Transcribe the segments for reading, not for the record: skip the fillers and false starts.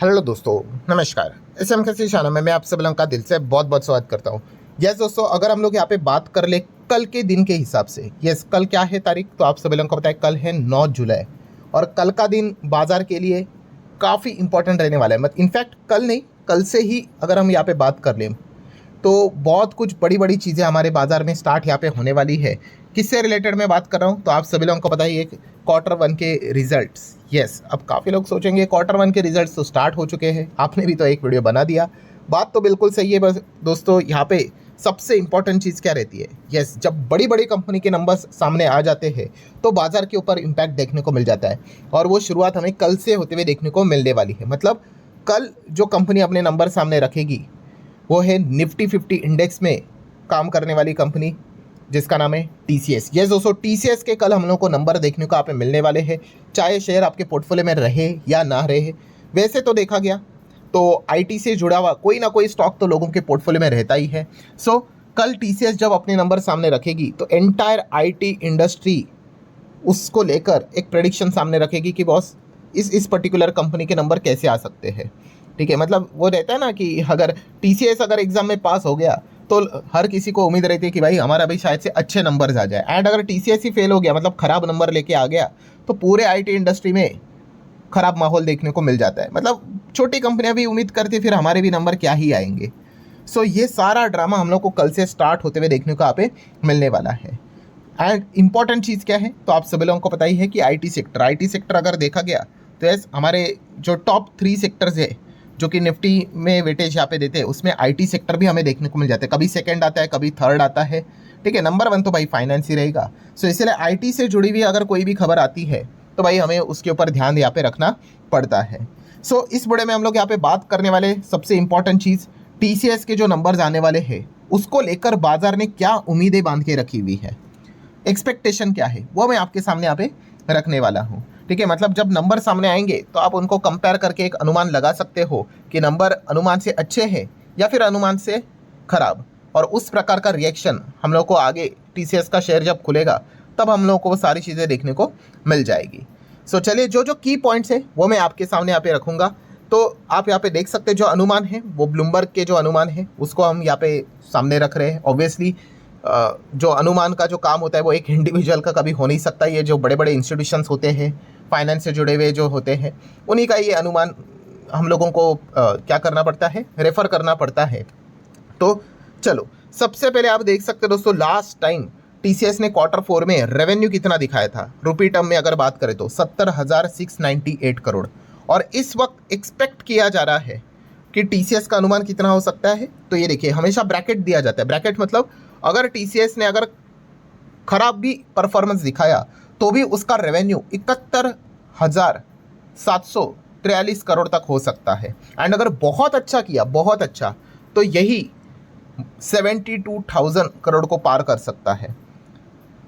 Hello दोस्तों, नमस्कार। इस एम के शाना में मैं आप सब लोगों का दिल से बहुत बहुत स्वागत करता हूँ। यस दोस्तों, अगर हम लोग यहाँ पे बात कर ले कल के दिन के हिसाब से, यस कल क्या है तारीख, तो आप सब लोगों को पता है कल है 9 जुलाई। और कल का दिन बाजार के लिए काफ़ी इंपॉर्टेंट रहने वाला है। मतलब इनफैक्ट कल नहीं, कल से ही अगर हम यहाँ पे बात कर लें तो बहुत कुछ बड़ी बड़ी चीज़ें हमारे बाजार में स्टार्ट यहाँ पे होने वाली है। किससे रिलेटेड मैं बात कर रहा हूँ, तो आप सभी लोगों को पता ही है क्वार्टर वन के रिजल्ट्स। यस, अब काफ़ी लोग सोचेंगे क्वार्टर वन के रिजल्ट्स तो स्टार्ट हो चुके हैं, आपने भी तो एक वीडियो बना दिया। बात तो बिल्कुल सही है, बस दोस्तों यहाँ पे सबसे इंपॉर्टेंट चीज़ क्या रहती है, यस जब बड़ी बड़ी कंपनी के नंबर्स सामने आ जाते हैं तो बाजार के ऊपर इम्पैक्ट देखने को मिल जाता है। और वो शुरुआत हमें कल से होते हुए देखने को मिलने वाली है। मतलब कल जो कंपनी अपने नंबर सामने रखेगी वो है निफ्टी 50 इंडेक्स में काम करने वाली कंपनी, जिसका नाम है टीसीएस। यस दोस्तों, टीसीएस के कल हम लोग को नंबर देखने को आप मिलने वाले हैं, चाहे शेयर आपके पोर्टफोलियो में रहे या ना रहे। वैसे तो देखा गया तो आईटी से जुड़ा हुआ कोई ना कोई स्टॉक तो लोगों के पोर्टफोलियो में रहता ही है। सो कल टीसीएस जब अपने नंबर सामने रखेगी तो एंटायर आईटी इंडस्ट्री उसको लेकर एक प्रेडिक्शन सामने रखेगी कि बॉस इस पर्टिकुलर कंपनी के नंबर कैसे आ सकते हैं। ठीक है, मतलब वो रहता है ना कि अगर टीसीएस अगर एग्जाम में पास हो गया तो हर किसी को उम्मीद रहती है कि भाई हमारा भी शायद से अच्छे नंबर्स आ जाए। एंड अगर टीसीएस ही फेल हो गया, मतलब खराब नंबर लेके आ गया, तो पूरे आईटी इंडस्ट्री में खराब माहौल देखने को मिल जाता है। मतलब छोटी कंपनियां भी उम्मीद करती फिर हमारे भी नंबर क्या ही आएंगे। सो ये सारा ड्रामा हम लोग को कल से स्टार्ट होते हुए देखने को यहाँ पे मिलने वाला है। एंड इंपॉर्टेंट चीज़ क्या है, तो आप सभी लोगों को पता ही है कि आईटी सेक्टर अगर देखा गया तो यस हमारे जो टॉप 3 सेक्टर्स है जो कि निफ्टी में वेटेज यहाँ पे देते हैं, उसमें आईटी सेक्टर भी हमें देखने को मिल जाता है। कभी सेकंड आता है, कभी थर्ड आता है। ठीक है, नंबर 1 तो भाई फाइनेंस ही रहेगा। सो इसलिए आईटी से जुड़ी हुई अगर कोई भी खबर आती है तो भाई हमें उसके ऊपर ध्यान यहाँ पे रखना पड़ता है। सो इस बड़े में हम लोग यहाँ पे बात करने वाले सबसे इंपॉर्टेंट चीज़, टीसीएस के जो नंबर्स आने वाले हैं उसको लेकर बाजार ने क्या उम्मीदें बांध के रखी हुई है, एक्सपेक्टेशन क्या है, वो मैं आपके सामने यहाँ पे रखने वाला हूँ। ठीक है, मतलब जब नंबर सामने आएंगे तो आप उनको कंपेयर करके एक अनुमान लगा सकते हो कि नंबर अनुमान से अच्छे हैं या फिर अनुमान से खराब। और उस प्रकार का रिएक्शन हम लोग को आगे टीसीएस का शेयर जब खुलेगा तब हम लोग को वो सारी चीज़ें देखने को मिल जाएगी। सो चलिए, जो जो की पॉइंट्स है वो मैं आपके सामने यहाँ पे रखूँगा। तो आप यहाँ पे देख सकते हैं जो अनुमान है वो ब्लूमबर्ग के जो अनुमान है उसको हम यहाँ पे सामने रख रहे हैं। ऑब्वियसली जो अनुमान का जो काम होता है वो एक इंडिविजुअल का कभी हो नहीं सकता। ये जो बड़े बड़े इंस्टीट्यूशंस होते हैं, फाइनेंस से जुड़े हुए जो होते हैं, उन्हीं का ये अनुमान हम लोगों को क्या करना पड़ता है, रेफर करना पड़ता है। तो चलो, सबसे पहले आप देख सकते हो दोस्तों, लास्ट टाइम टीसीएस ने Q4 में रेवेन्यू कितना दिखाया था, रुपी टर्म में अगर बात करें तो 70,698 करोड़। और इस वक्त एक्सपेक्ट किया जा रहा है कि टीसीएस का अनुमान कितना हो सकता है। तो ये देखिए, हमेशा ब्रैकेट दिया जाता है। ब्रैकेट मतलब अगर टीसीएस ने अगर खराब भी परफॉर्मेंस दिखाया तो भी उसका रेवेन्यू 71,743 करोड़ तक हो सकता है। एंड अगर बहुत अच्छा किया, बहुत अच्छा, तो यही 72,000 करोड़ को पार कर सकता है।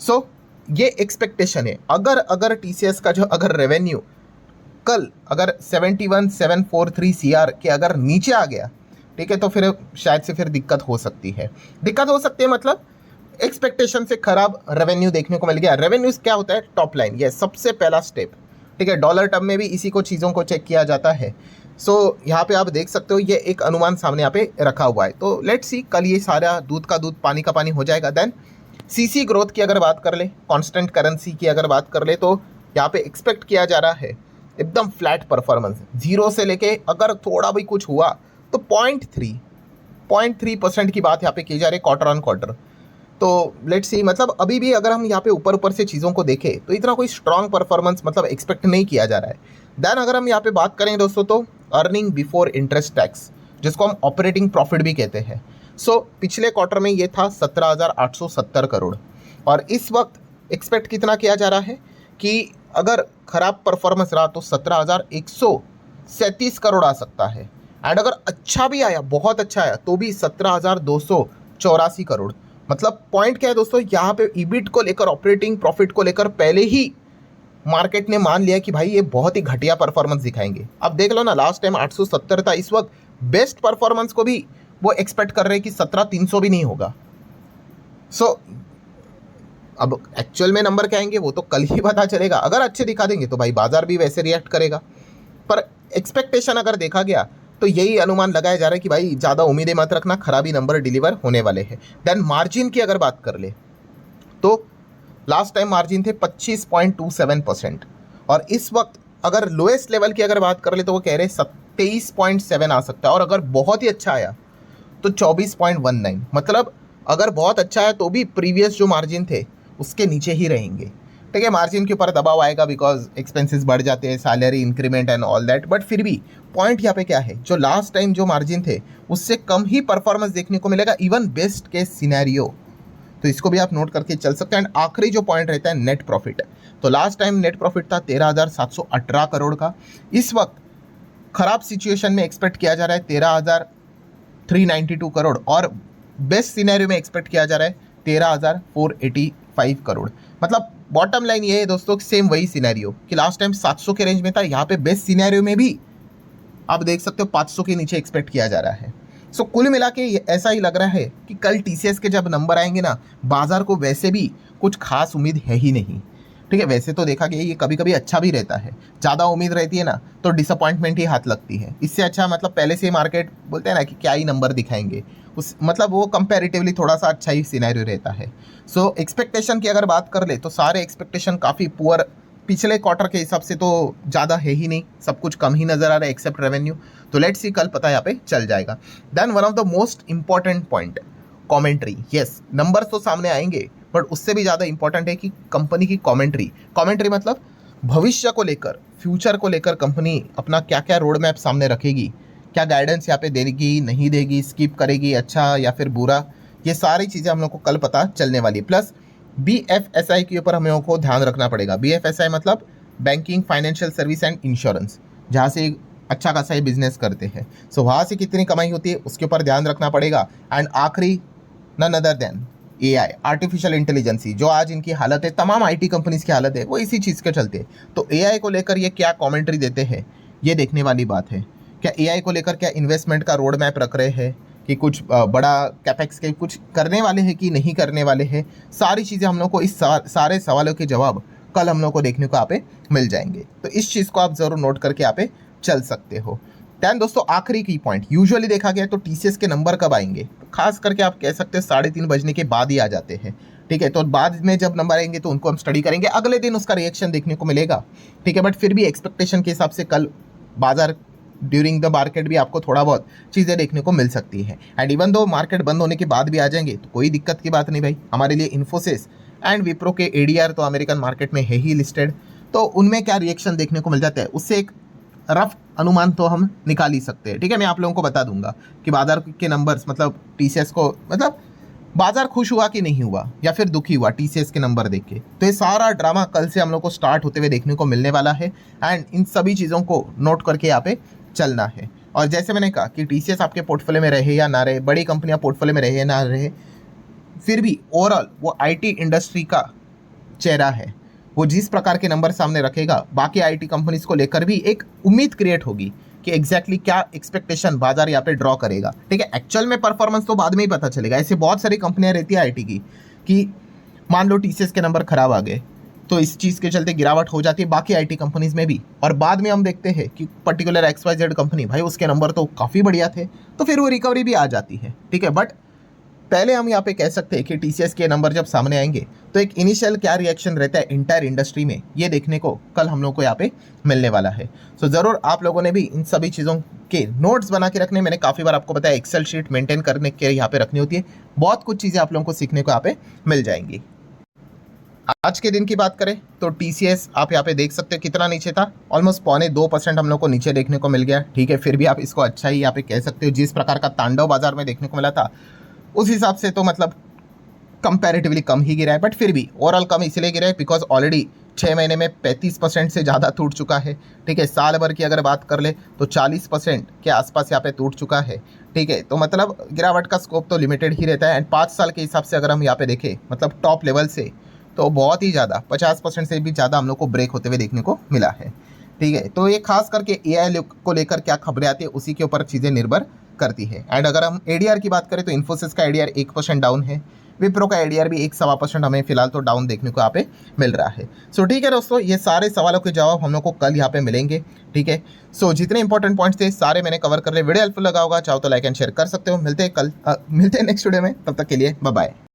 सो ये एक्सपेक्टेशन है। अगर टीसीएस का जो अगर रेवेन्यू कल अगर 71,743 सीआर के अगर नीचे आ गया, ठीक है, तो फिर शायद से फिर दिक्कत हो सकती है। मतलब एक्सपेक्टेशन से खराब रेवेन्यू देखने को मिल गया। रेवेन्यू क्या होता है, टॉप लाइन, ये सबसे पहला स्टेप। ठीक है, डॉलर टर्म में भी इसी को चीज़ों को चेक किया जाता है। सो यहाँ पे आप देख सकते हो ये एक अनुमान सामने यहाँ पे रखा हुआ है। तो लेट्स सी कल ये सारा दूध का दूध पानी का पानी हो जाएगा। देन सीसी ग्रोथ की अगर बात कर ले, कांस्टेंट करेंसी की अगर बात कर ले, तो यहाँ पे एक्सपेक्ट किया जा रहा है एकदम फ्लैट परफॉर्मेंस, 0 से लेके अगर थोड़ा भी कुछ हुआ तो 0.3% की बात यहाँ पे की जा रही है क्वार्टर ऑन क्वार्टर। तो लेट्स सी, मतलब अभी भी अगर हम यहाँ पे ऊपर ऊपर से चीज़ों को देखें तो इतना कोई स्ट्रॉन्ग परफॉर्मेंस मतलब एक्सपेक्ट नहीं किया जा रहा है। देन अगर हम यहाँ पे बात करें दोस्तों तो अर्निंग बिफोर इंटरेस्ट टैक्स, जिसको हम ऑपरेटिंग प्रॉफिट भी कहते हैं। सो पिछले क्वार्टर में ये था 17,870 करोड़। और इस वक्त एक्सपेक्ट कितना किया जा रहा है कि अगर खराब परफॉर्मेंस रहा तो 17,137 करोड़ आ सकता है। एंड अगर अच्छा भी आया, बहुत अच्छा आया, तो भी 17,284 करोड़। मतलब पॉइंट क्या है दोस्तों, यहाँ पे ईबिट को लेकर, ऑपरेटिंग प्रॉफिट को लेकर पहले ही मार्केट ने मान लिया कि भाई ये बहुत ही घटिया परफॉर्मेंस दिखाएंगे। अब देख लो ना, लास्ट टाइम 870 था, इस वक्त बेस्ट परफॉर्मेंस को भी वो एक्सपेक्ट कर रहे हैं कि 17,300 भी नहीं होगा। सो अब एक्चुअल में नंबर क्या आएंगे वो तो कल ही पता चलेगा। अगर अच्छे दिखा देंगे तो भाई बाजार भी वैसे रिएक्ट करेगा। पर एक्सपेक्टेशन अगर देखा गया तो यही अनुमान लगाया जा रहा है कि भाई ज़्यादा उम्मीदें मत रखना, खराबी नंबर डिलीवर होने वाले हैं। देन मार्जिन की अगर बात कर ले तो लास्ट टाइम मार्जिन थे 25.27% और इस वक्त अगर लोएस्ट लेवल की अगर बात कर ले तो वो कह रहे 23.7 आ सकता है, और अगर बहुत ही अच्छा आया तो 24.19। मतलब अगर बहुत अच्छा है तो भी प्रीवियस जो मार्जिन थे उसके नीचे ही रहेंगे। ठीक है, मार्जिन के ऊपर दबाव आएगा बिकॉज एक्सपेंसेस बढ़ जाते हैं, salary increment and all that, but फिर भी पॉइंट यहाँ पे क्या है, जो लास्ट टाइम जो मार्जिन थे उससे कम ही परफॉर्मेंस देखने को मिलेगा इवन बेस्ट केस सिनेरियो। तो इसको भी आप नोट करके चल सकते हैं। एंड आखिरी जो पॉइंट रहता है नेट प्रॉफिट, तो लास्ट टाइम नेट प्रॉफिट था 13,718 करोड़ का, इस वक्त खराब सिचुएशन में एक्सपेक्ट किया जा रहा है 13,392 करोड़, और बेस्ट सिनेरियो में एक्सपेक्ट किया जा रहा है 13,485 करोड़। मतलब बॉटम लाइन ये है दोस्तों, सेम वही सिनेरियो कि लास्ट टाइम 700 के रेंज में था, यहाँ पे बेस्ट सिनेरियो में भी आप देख सकते हो 500 के नीचे एक्सपेक्ट किया जा रहा है। सो कुल मिला के ऐसा ही लग रहा है कि कल टीसीएस के जब नंबर आएंगे ना, बाजार को वैसे भी कुछ खास उम्मीद है ही नहीं। ठीक है, वैसे तो देखा गया ये कभी कभी अच्छा भी रहता है, ज़्यादा उम्मीद रहती है ना तो डिसअपॉइंटमेंट ही हाथ लगती है। इससे अच्छा मतलब पहले से मार्केट बोलते हैं ना कि क्या ही नंबर दिखाएंगे, उस मतलब वो कंपैरेटिवली थोड़ा सा अच्छा ही सिनेरियो रहता है। सो एक्सपेक्टेशन की अगर बात कर ले तो सारे एक्सपेक्टेशन काफ़ी पुअर, पिछले क्वार्टर के हिसाब से तो ज़्यादा है ही नहीं, सब कुछ कम ही नज़र आ रहा है एक्सेप्ट रेवेन्यू। तो लेट्स सी, कल पता यहाँ पे चल जाएगा। Then one of the most important point, commentary. Yes, number तो सामने आएंगे बट उससे भी ज़्यादा इंपॉर्टेंट है कि कंपनी की कमेंट्री। कमेंट्री मतलब भविष्य को लेकर, फ्यूचर को लेकर कंपनी अपना क्या क्या रोड मैप सामने रखेगी, क्या गाइडेंस यहाँ पे देगी नहीं देगी, स्किप करेगी अच्छा या फिर बुरा, ये सारी चीज़ें हम लोग को कल पता चलने वाली है। प्लस BFSI के ऊपर हम लोगों को ध्यान रखना पड़ेगा। BFSI मतलब banking, financial service and insurance, जहाँ से अच्छा खासा ये बिजनेस करते हैं। सो वहाँ से कितनी कमाई होती है उसके ऊपर ध्यान रखना पड़ेगा। एंड आखिरी, none other than AI, artificial intelligence, जो आज इनकी हालत है, तमाम IT कंपनीज की हालत है, वो इसी चीज़ के चलते। तो AI को लेकर ये क्या कमेंट्री देते हैं, ये देखने वाली बात है। क्या AI को लेकर क्या इन्वेस्टमेंट का रोड मैप रख रहे हैं कि कुछ बड़ा कैपेक्स के कुछ करने वाले हैं कि नहीं करने वाले हैं, सारी चीज़ें हम लोग को इस सारे सवालों के जवाब कल हम लोग को देखने को यहाँ पे मिल जाएंगे। तो इस चीज़ को आप ज़रूर नोट करके यहाँ पे चल सकते हो। दैन दोस्तों आखिरी की पॉइंट, यूजुअली देखा गया तो TCS के नंबर कब आएंगे, खास करके आप कह सकते हैं 3:30 बजने के बाद ही आ जाते हैं। ठीक है, तो बाद में जब नंबर आएंगे तो उनको हम स्टडी करेंगे, अगले दिन उसका रिएक्शन देखने को मिलेगा। ठीक है, बट फिर भी एक्सपेक्टेशन के हिसाब से कल बाजार ड्यूरिंग द मार्केट भी आपको थोड़ा बहुत चीज़ें देखने को मिल सकती है। एंड इवन दो मार्केट बंद होने के बाद भी आ जाएंगे तो कोई दिक्कत की बात नहीं भाई, हमारे लिए इन्फोसिस एंड विप्रो के ADR तो अमेरिकन मार्केट में है ही लिस्टेड, तो उनमें क्या रिएक्शन देखने को मिल जाता है उससे एक रफ अनुमान तो हम निकाल ही सकते हैं। ठीक है, मैं आप लोगों को बता दूंगा कि बाजार के नंबर्स मतलब TCS को, मतलब बाजार खुश हुआ कि नहीं हुआ या फिर दुखी हुआ TCS के नंबर देख के। तो ये सारा ड्रामा कल से हम लोग को स्टार्ट होते हुए देखने को मिलने वाला है एंड इन सभी चीज़ों को नोट करके यहाँ पे चलना है। और जैसे मैंने कहा कि TCS आपके पोर्टफोलियो में रहे या ना रहे, बड़ी कंपनियां पोर्टफोलियो में रहे या ना रहे, फिर भी ओवरऑल वो IT इंडस्ट्री का चेहरा है। वो जिस प्रकार के नंबर सामने रखेगा बाकी IT कंपनीज को लेकर भी एक उम्मीद क्रिएट होगी कि एग्जैक्टली क्या एक्सपेक्टेशन बाजार यहाँ पे ड्रॉ करेगा। ठीक है, एक्चुअल में परफॉर्मेंस तो बाद में ही पता चलेगा। ऐसे बहुत सारी कंपनियां रहती है IT की कि मान लो TCS के नंबर खराब आ गए तो इस चीज़ के चलते गिरावट हो जाती है बाकी IT कंपनीज में भी, और बाद में हम देखते हैं कि पर्टिकुलर XYZ कंपनी भाई उसके नंबर तो काफ़ी बढ़िया थे तो फिर वो रिकवरी भी आ जाती है। ठीक है, बट पहले हम यहाँ पे कह सकते हैं कि TCS के नंबर जब सामने आएंगे तो एक इनिशियल क्या रिएक्शन रहता है इंटायर इंडस्ट्री में, ये देखने को कल हम लोग को यहाँ पे मिलने वाला है। सो ज़रूर आप लोगों ने भी इन सभी चीज़ों के नोट्स बना के रखने, मैंने काफ़ी बार आपको बताया एक्सेल शीट मेंटेन करने के यहाँ पे रखनी होती है, बहुत कुछ चीज़ें आप लोगों को सीखने को यहाँ पे मिल जाएंगी। आज के दिन की बात करें तो TCS आप यहाँ पे देख सकते हो कितना नीचे था, ऑलमोस्ट 0.25% हम लोग को नीचे देखने को मिल गया। ठीक है, फिर भी आप इसको अच्छा ही यहाँ पे कह सकते हो, जिस प्रकार का तांडव बाजार में देखने को मिला था उस हिसाब से तो मतलब कंपैरेटिवली कम ही गिरा है, बट फिर भी ओवरऑल कम इसलिए गिरा है बिकॉज ऑलरेडी 6 महीने में 35% से ज़्यादा टूट चुका है। ठीक है, साल भर की अगर बात कर ले तो 40% के आसपास यहाँ पे टूट चुका है। ठीक है, तो मतलब गिरावट का स्कोप तो लिमिटेड ही रहता है। एंड 5 साल के हिसाब से अगर हम यहाँ पे देखें मतलब टॉप लेवल से तो बहुत ही ज़्यादा 50% से भी ज़्यादा हम लोग को ब्रेक होते हुए देखने को मिला है। ठीक है, तो ये खास करके AI को लेकर क्या खबरें आती है उसी के ऊपर चीज़ें निर्भर करती है। एंड अगर हम ADR की बात करें तो इन्फोसिस का ADR 1% डाउन है, विप्रो का एडीआर भी 1.25% हमें फिलहाल तो डाउन देखने को यहाँ पे मिल रहा है। सो ठीक है दोस्तों, ये सारे सवालों के जवाब हम लोग को कल यहाँ पे मिलेंगे। ठीक है, सो जितने इंपॉर्टेंट पॉइंट्स थे सारे मैंने कवर कर लिए। वीडियो हेल्पफुल लगा होगा, चाहो तो लाइक एंड शेयर कर सकते हो। मिलते हैं नेक्स्ट वीडियो में, तब तक के लिए बाय बाय।